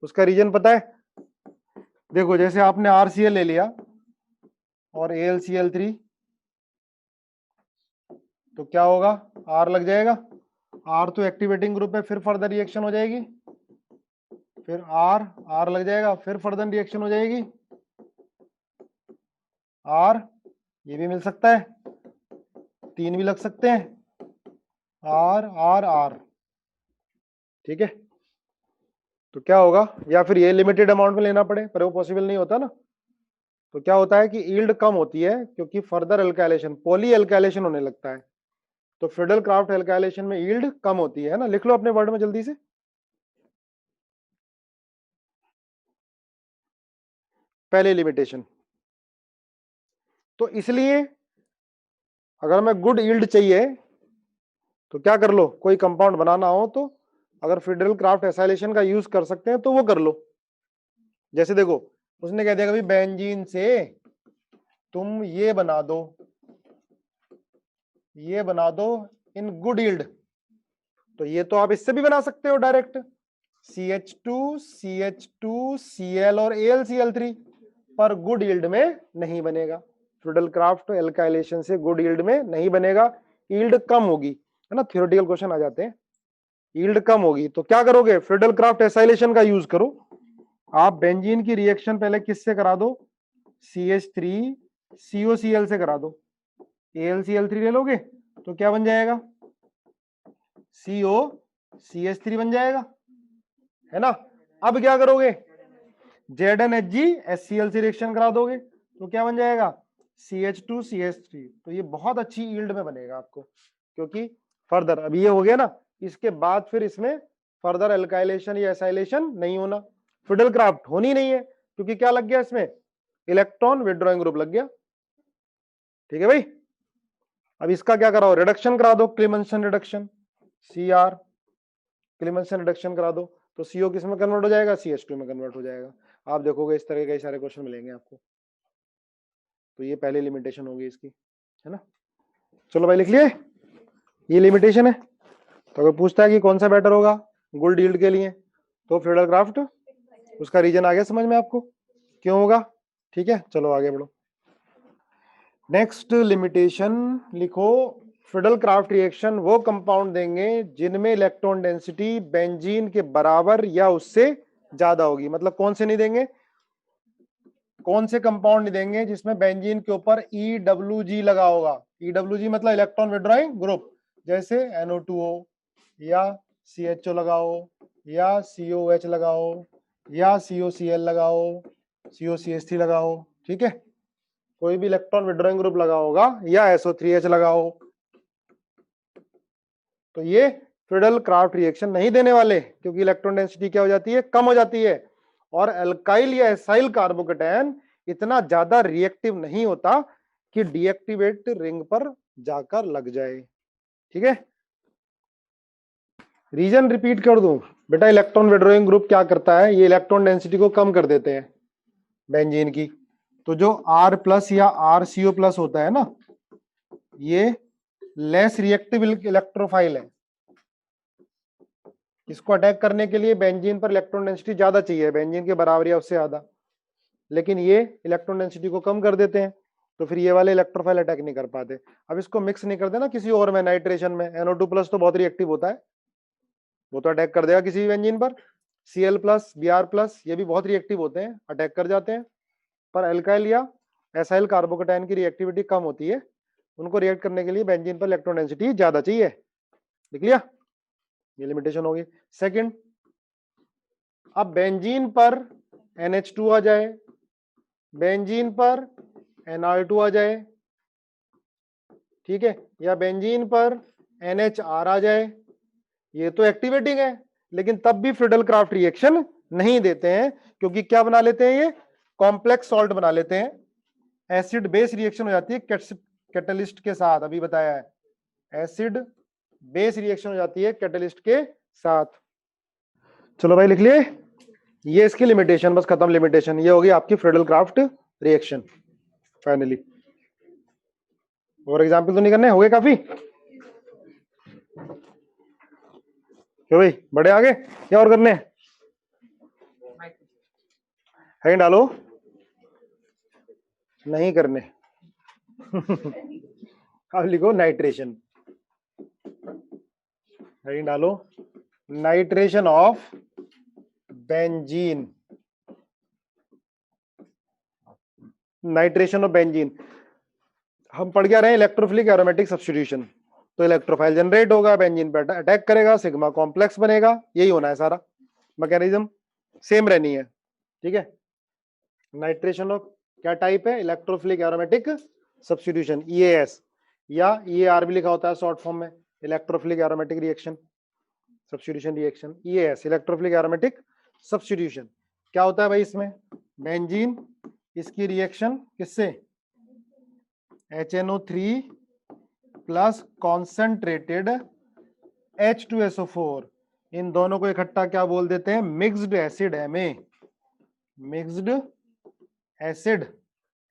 उसका रीजन पता है, देखो जैसे आपने RCl ले लिया और AlCl3, तो क्या होगा, R लग जाएगा, R तो एक्टिवेटिंग ग्रुप है, फिर फर्दर रिएक्शन हो जाएगी, फिर R लग जाएगा, फिर फर्दर रिएक्शन हो जाएगी, R ये भी मिल सकता है, 3 भी लग सकते हैं, R। ठीक है, तो क्या होगा, या फिर ये लिमिटेड अमाउंट में लेना पड़े, पर वो पॉसिबल नहीं होता ना, तो क्या होता है कि यील्ड कम होती है क्योंकि फर्दर एल्काइलेशन, पॉली एल्काइलेशन होने लगता है। तो फ्रिडल क्राफ्ट एल्काइलेशन में यील्ड कम होती है ना, लिख लो अपने वर्ड में जल्दी से। पहले लिमिटेशन। तो इसलिए अगर मैं गुड यील्ड चाहिए तो क्या कर लो, कोई कंपाउंड बनाना हो तो अगर फ्रिडल क्राफ्ट एसाइलेशन का यूज कर सकते हैं तो वो कर लो। जैसे देखो, उसने कह दिया कभी बेंजीन से तुम ये बना दो इन गुड यील्ड, तो ये तो आप इससे भी बना सकते हो डायरेक्ट, CH2 और AlCl3, पर गुड यील्ड में नहीं बनेगा। फ्रिडल क्राफ्ट एल्काइलेशन से गुड यील्ड में नहीं बनेगा, यील्ड कम होगी, है ना, थ्योरेटिकल क्वेश्चन आ जाते हैं। यील्ड कम होगी तो क्या करोगे, फ्रिडल क्राफ्ट एसाइलेशन का यूज करो। आप बेंजीन की रिएक्शन पहले किससे करा दो, CH3COCl से करा दो, AlCl3 ले लोगे तो क्या बन जाएगा, COCH3 बन जाएगा, है ना। अब क्या करोगे, ZnHgHCl से रिएक्शन करा दोगे तो क्या बन जाएगा, CH2CH3। तो ये बहुत अच्छी यील्ड में बनेगा आपको, क्योंकि फर्दर अब ये हो गया ना, इसके बाद फिर इसमें फर्दर एल्काइलेशन या एसाइलेशन नहीं होना, फ्रिडल क्राफ्ट होनी नहीं है, क्योंकि क्या लग गया इसमें, इलेक्ट्रॉन विड्रॉइंग ग्रुप लग गया। ठीक है भाई। अब इसका क्या कराओ, रिडक्शन करा दो, क्लीमेंसन रिडक्शन, CR क्लीमेंसन रिडक्शन करा दो, तो CO किस में कन्वर्ट हो जाएगा, CH2 में कन्वर्ट हो जाएगा। आप देखोगे इस तरह के कई सारे क्वेश्चन मिलेंगे आपको। तो ये पहली लिमिटेशन होगी इसकी, है ना। चलो भाई लिख लिए, ये लिमिटेशन है। तो अगर पूछता है कि कौन सा बेटर होगा गुड यील्ड के लिए, तो फ्रिडल क्राफ्ट, उसका रीजन आ गया समझ में आपको क्यों होगा। ठीक है, चलो आगे बढ़ो। नेक्स्ट लिमिटेशन लिखो, फ्रिडल क्राफ्ट रिएक्शन वो कंपाउंड देंगे जिनमें इलेक्ट्रॉन डेंसिटी बेंजीन के बराबर या उससे ज्यादा होगी। मतलब कौन से नहीं देंगे, कौन से कंपाउंड नहीं देंगे जिसमें बेंजीन के ऊपर EWG लगा होगा। EWG मतलब इलेक्ट्रॉन विड्रॉइंग ग्रुप, जैसे NO2 या CHO लगाओ या COH लगाओ या COCl लगाओ, COCH3 लगाओ, ठीक है, कोई भी इलेक्ट्रॉन विड्रॉइंग ग्रुप लगा होगा, या SO3H लगाओ, तो ये फ्रिडल क्राफ्ट रिएक्शन नहीं देने वाले, क्योंकि इलेक्ट्रॉन डेंसिटी क्या हो जाती है, कम हो जाती है, और अल्काइल या एसाइल कार्बोकेटायन इतना ज्यादा रिएक्टिव नहीं होता कि डीएक्टिवेट रिंग पर जाकर लग जाए। ठीक है, रीजन रिपीट कर दूं बेटा, इलेक्ट्रॉन विड्रॉइंग ग्रुप क्या करता है, ये इलेक्ट्रॉन डेंसिटी को कम कर देते हैं बेंजीन की। तो जो R+ या RCO+ होता है ना, ये लेस रिएक्टिव इलेक्ट्रोफाइल है, इसको अटैक करने के लिए बेंजीन पर इलेक्ट्रॉन डेंसिटी ज्यादा चाहिए, बेंजीन के बराबर या उससे ज्यादा, लेकिन ये इलेक्ट्रॉन डेंसिटी को कम कर देते हैं, तो फिर ये वाले इलेक्ट्रोफाइल अटैक नहीं कर पाते। अब इसको मिक्स नहीं करते ना किसी और में, नाइट्रेशन में NO2+ तो बहुत रिएक्टिव होता है, वो तो अटैक कर देगा किसी भी बेंजीन पर, Cl+, Br+, ये भी बहुत रिएक्टिव होते हैं, अटैक कर जाते हैं, पर अल्काइल या एसाइल कार्बोकेटायन की रिएक्टिविटी कम होती है, उनको रिएक्ट करने के लिए बेंजीन पर इलेक्ट्रॉन डेंसिटी ज्यादा चाहिए। लिख लिया, ये लिमिटेशन होगी। सेकंड, अब बेंजीन पर NH2 आ जाए, बेंजीन पर Nr2 आ जाए, ठीक है, या बेंजीन पर NHR आ जाए, ये तो एक्टिवेटिंग है, लेकिन तब भी फ्रिडल क्राफ्ट रिएक्शन नहीं देते हैं, क्योंकि क्या बना लेते हैं, ये कॉम्प्लेक्स सॉल्ट बना लेते हैं, एसिड बेस रिएक्शन हो जाती है कैटलिस्ट के साथ, अभी बताया है, एसिड बेस रिएक्शन हो जाती है कैटलिस्ट के साथ। चलो भाई लिख लिए, ये इसकी लिमिटेशन, बस खत्म लिमिटेशन, ये होगी आपकी फ्रिडल क्राफ्ट रिएक्शन फाइनली। और एग्जाम्पल तो नहीं करने, हो गए काफी, क्यों भाई बड़े आगे, क्या और करने है, डालो नहीं करने अब लिखो नाइट्रेशन, डालो nitration of benzene, nitration of benzene. हम पढ़ क्या रहे हैं, इलेक्ट्रोफिलिक एरोमेटिक सब्स्टिट्यूशन, तो इलेक्ट्रोफाइल जनरेट होगा, बेंजीन पे अटैक करेगा, सिग्मा कॉम्प्लेक्स बनेगा, यही होना है सारा, मैकेनिज्म सेम रहनी है। ठीक है, नाइट्रेशन ऑफ क्या टाइप है? इलेक्ट्रोफिलिक एरोमेटिक सब्स्टिट्यूशन, EAS, या EAR भी लिखा होता है शॉर्ट फॉर्म में, electrophilic aromatic reaction substitution reaction, EAS, electrophilic aromatic substitution. क्या होता है भाई इसमें? बेंजीन, इसकी रिएक्शन किससे? HNO3 प्लस कॉन्सेंट्रेटेड H2SO4, इन दोनों को इकट्ठा क्या बोल देते हैं? Mixed acid Ma, mixed acid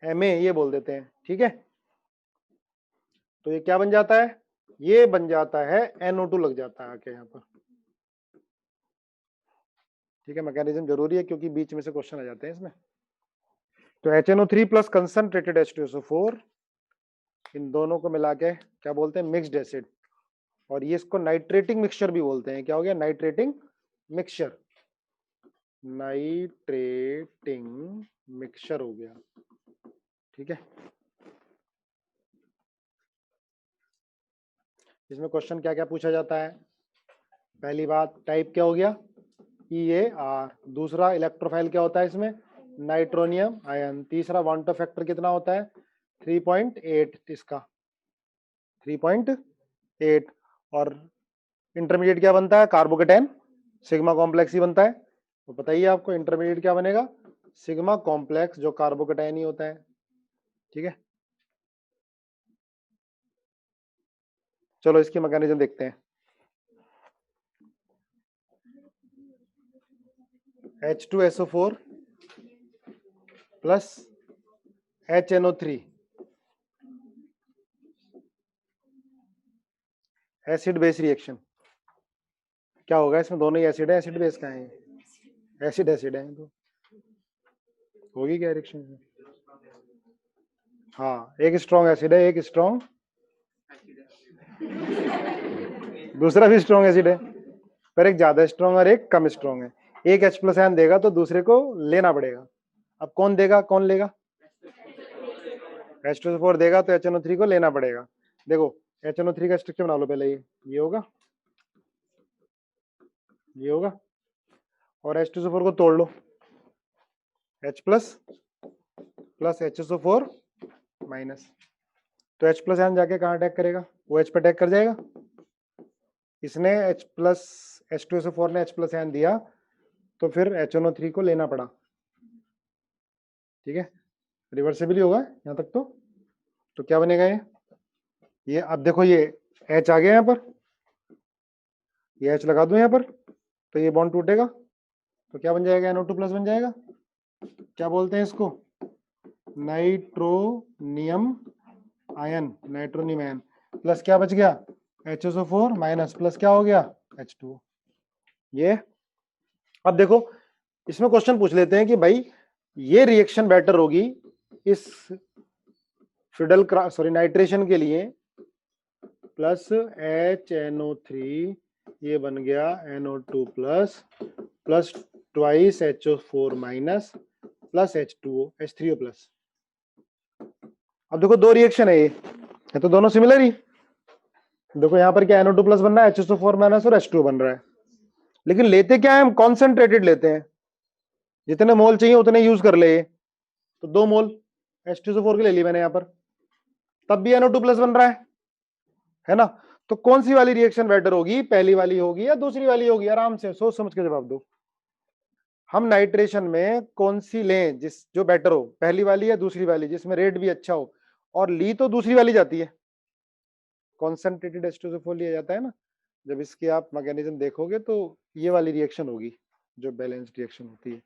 Ma ये बोल देते हैं। ठीक है, तो ये क्या बन जाता है? ये बन जाता है NO2 लग जाता है आके यहाँ पर। ठीक है, मैकेनिज्म जरूरी है क्योंकि बीच में से क्वेश्चन आ जाते हैं इसमें। तो HNO3 प्लस कंसंट्रेटेड H2SO4, इन दोनों को मिला के क्या बोलते हैं? Mixed acid. और ये इसको नाइट्रेटिंग मिक्सचर भी बोलते हैं। क्या हो गया? नाइट्रेटिंग मिक्सचर, नाइट्रेटिंग मिक्सचर हो गया। ठीक है, इसमें क्वेश्चन क्या क्या पूछा जाता है? पहली बात, टाइप क्या हो गया? EAR। दूसरा, इलेक्ट्रोफाइल क्या होता है इसमें? Nitronium ion. तीसरा, वांटो फैक्टर कितना होता है? 3.8, इसका 3.8। और इंटरमीडिएट क्या बनता है? कार्बोकेटाइन सिग्मा कॉम्प्लेक्स ही बनता है। तो बताइए आपको इंटरमीडिएट क्या बनेगा? सिग्मा कॉम्प्लेक्स, जो कार्बोकेटाइन ही होता है। ठीक है, चलो इसकी मैकेनिज्म देखते हैं। H2SO4 plus HNO3, acid base reaction. क्या होगा इसमें? दोनों ही एसिड है, एसिड बेस का है? एसिड एसिड है तो होगी क्या रिएक्शन? हाँ, एक स्ट्रॉन्ग एसिड है, एक स्ट्रॉन्ग, दूसरा भी स्ट्रॉन्ग एसिड है, पर एक ज्यादा स्ट्रॉन्ग और एक कम स्ट्रॉन्ग है। एक H प्लस आयन देगा तो दूसरे को लेना पड़ेगा। अब कौन देगा, कौन लेगा? H2SO4 देगा तो HNO3 को लेना पड़ेगा। देखो HNO3 का स्ट्रक्चर बना लो पहले। ये होगा, ये होगा, और H2SO4 को तोड़ लो, H plus plus HSO4 minus. तो H प्लस आयन जाके कहाँ अटैक करेगा? वो H पे अटैक कर जाएगा। इसने H प्लस, H2SO4 ने H प्लस आयन दिया तो फिर HNO3 को लेना पड़ा। ठीक है, रिवर्सिबल ही होगा यहाँ तक। तो क्या बनेगा ये अब देखो, ये H आ गया यहाँ पर, ये H लगा दूं यहाँ पर, तो ये बॉन्ड टूटेगा तो क्या बन जाएगा? NO2 प्लस बन जाएगा। क्या बोलते हैं इसको? Nitronium ion, nitronium ion. Plus क्या बच गया? HSO4 माइनस, प्लस क्या हो गया? H2O। ये अब देखो, इसमें क्वेश्चन पूछ लेते हैं कि भाई ये रिएक्शन बेटर होगी इस फिडल सॉरी नाइट्रेशन के लिए, प्लस HNO3, ये बन गया NO2 plus plus twice HO4 minus plus H2O H3O plus. अब देखो दो रिएक्शन है ये तो दोनों सिमिलर ही। देखो यहाँ पर क्या NO2 प्लस बन रहा है, HSO4 माइनस और H2O बन रहा है, लेकिन लेते क्या है हम? कॉन्सेंट्रेटेड लेते हैं, जितने मोल चाहिए उतने यूज कर ले। तो 2 मोल H2SO4 के ले ली मैंने यहाँ पर, तब भी NO2 प्लस बन रहा है ना? तो कौन सी वाली रिएक्शन बेटर होगी? पहली वाली होगी या दूसरी वाली होगी? आराम से सोच समझ के जवाब दो। हम नाइट्रेशन में कौन सी लें जो बेटर हो? पहली वाली या दूसरी वाली, जिसमें रेट भी अच्छा हो? और ली तो दूसरी वाली जाती है, कॉन्सेंट्रेटेड H2SO4 लिया जाता है ना। जब इसके आप मैकेनिज्म देखोगे तो ये वाली रिएक्शन होगी जो बैलेंस्ड रिएक्शन होती है।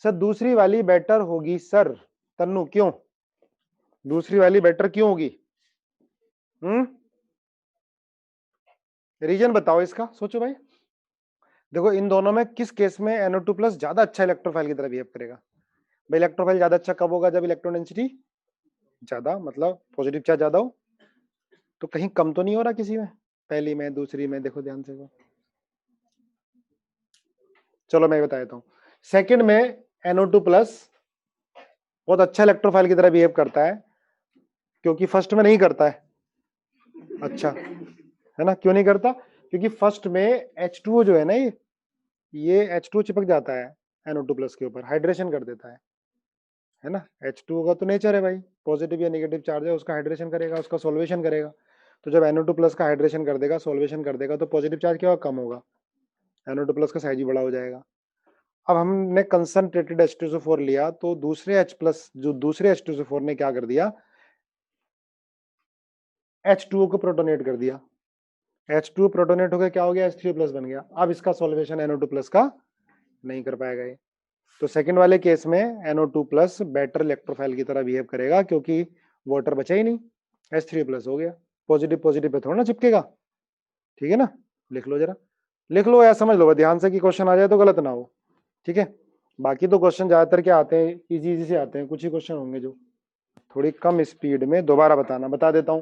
सर दूसरी वाली बेटर होगी सर। तन्नू क्यों दूसरी वाली बेटर क्यों होगी? रीजन बताओ इसका, सोचो भाई। देखो इन दोनों में किस केस में NO2 प्लस ज्यादा अच्छा इलेक्ट्रोफाइल की तरह बिहेव करेगा? भाई इलेक्ट्रोफाइल ज्यादा अच्छा कब होगा? जब इलेक्ट्रॉन डेंसिटी ज्यादा, मतलब पॉजिटिव चार्ज ज्यादा हो। तो कहीं कम तो नहीं हो रहा किसी में, पहली में दूसरी में? देखो ध्यान से वो, चलो मैं बता देता हूँ। सेकंड में NO2 प्लस बहुत अच्छा इलेक्ट्रोफाइल की तरह बिहेव करता है, क्योंकि फर्स्ट में नहीं करता है। अच्छा है ना, क्यों नहीं करता? क्योंकि फर्स्ट में H2O जो है ना, ये H2O चिपक जाता है NO2 प्लस के ऊपर, हाइड्रेशन कर देता है है ना। H2 होगा तो नेचर है भाई, पॉजिटिव या नेगेटिव चार्ज है, उसका हाइड्रेशन करेगा, उसका सोल्वेशन करेगा। तो जब NO2 प्लस का हाइड्रेशन कर देगा, सोल्वेशन कर देगा, तो पॉजिटिव चार्ज क्या होगा, कम होगा, NO2 प्लस का साइज ही बड़ा हो जाएगा। अब हमने कंसंट्रेटेड H2SO4 लिया, तो दूसरे H प्लस, जो दूसरे H2SO4 ने क्या कर दिया, H2O को प्रोटोनेट कर दिया। H2O प्रोटोनेट हो गया, क्या हो गया, H3O प्लस बन गया। अब इसका सॉल्वेशन NO2 प्लस का नहीं कर पाएगा ये। तो सेकंड वाले केस में NO2 प्लस बेटर इलेक्ट्रोफाइल की तरह बिहेव करेगा, क्योंकि वाटर बचा ही नहीं, H3O प्लस हो गया। पॉजिटिव पॉजिटिव पे थोड़ा ना चिपकेगा, ठीक है ना। लिख लो जरा, लिख लो या समझ लो ध्यान से कि क्वेश्चन आ जाए तो गलत ना हो, ठीक है। बाकी तो क्वेश्चन ज्यादातर क्या आते हैं, इजी इजी से आते हैं, कुछ ही क्वेश्चन होंगे जो थोड़ी कम स्पीड में। दोबारा बताना, बता देता हूं।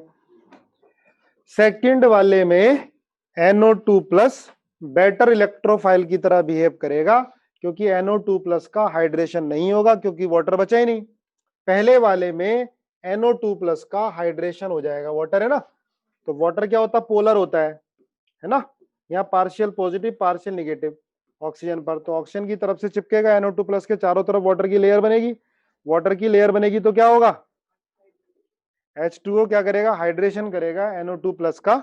सेकंड वाले में NO2 प्लस बेटर इलेक्ट्रोफाइल की तरह बिहेव करेगा, क्योंकि NO2 प्लस का हाइड्रेशन नहीं होगा, क्योंकि वाटर बचा ही नहीं। पहले वाले में NO2 प्लस का हाइड्रेशन हो जाएगा, वाटर है ना। तो वाटर क्या होता है, पोलर होता है ना। यहाँ partial positive partial negative oxygen पर, तो ऑक्सीजन की तरफ से चिपकेगा, NO2 प्लस के चारों तरफ वाटर की लेयर बनेगी। वाटर की लेयर बनेगी तो क्या होगा, H2O क्या करेगा, हाइड्रेशन करेगा NO2 प्लस का,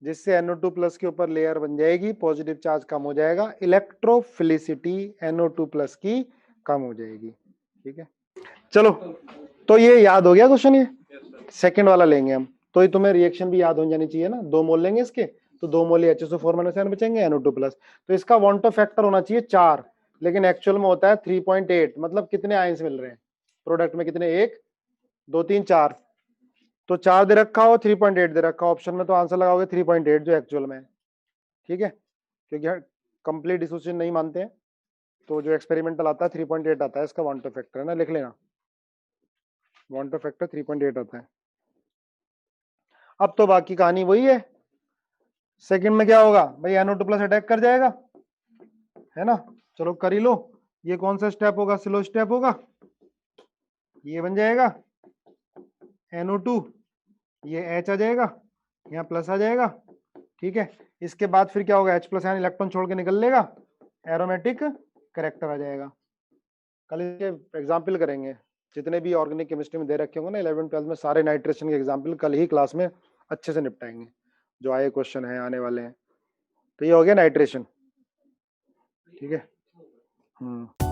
जिससे NO2 प्लस के ऊपर लेयर बन जाएगी, पॉजिटिव चार्ज कम हो जाएगा, इलेक्ट्रोफिलिसिटी NO2 प्लस की कम हो जाएगी, ठीक है। चलो, तो ये याद हो गया क्वेश्चन, ये सेकंड वाला लेंगे हम। तो ये तुम्हें रिएक्शन भी याद हो जानी चाहिए ना, 2 मोल लेंगे इसके, तो 2 मोल HSO4 बचेंगे, NO2 प्लस। तो इसका वांटो फैक्टर होना चाहिए 4, लेकिन एक्चुअल में होता है 3.8। मतलब कितने आयंस मिल रहे हैं प्रोडक्ट में, कितने, 1 2 3 4। तो 4 दे रखा हो, 3.8 दे रखा हो ऑप्शन में, तो आंसर लगाओगे 3.8 जो एक्चुअल में है, ठीक है। क्योंकि कंप्लीट डिसोसिएशन नहीं मानते हैं, तो जो एक्सपेरिमेंटल आता है 3.8 आता है इसका वांटो फैक्टर, है ना, लिख लेना, वांटो फैक्टर 3.8 आता है। अब तो बाकी कहानी वही है। सेकंड में क्या होगा भाई, NO2 प्लस अटैक कर जाएगा, है ना। चलो कर ही लो। ये कौन सा स्टेप होगा, स्लो स्टेप होगा, ये बन जाएगा NO2, ये H आ जाएगा, यहाँ प्लस आ जाएगा, ठीक है। इसके बाद फिर क्या होगा, H प्लस यानी इलेक्ट्रॉन छोड़ के निकल लेगा, एरोमेटिक करेक्टर आ जाएगा। कल इसके एग्जाम्पल करेंगे, जितने भी ऑर्गेनिक केमिस्ट्री में दे रखे होंगे ना 11th 12th में, सारे नाइट्रेशन के एग्जाम्पल कल ही क्लास में अच्छे से निपटाएंगे, जो आए क्वेश्चन है आने वाले हैं। तो ये हो गया नाइट्रेशन, ठीक है।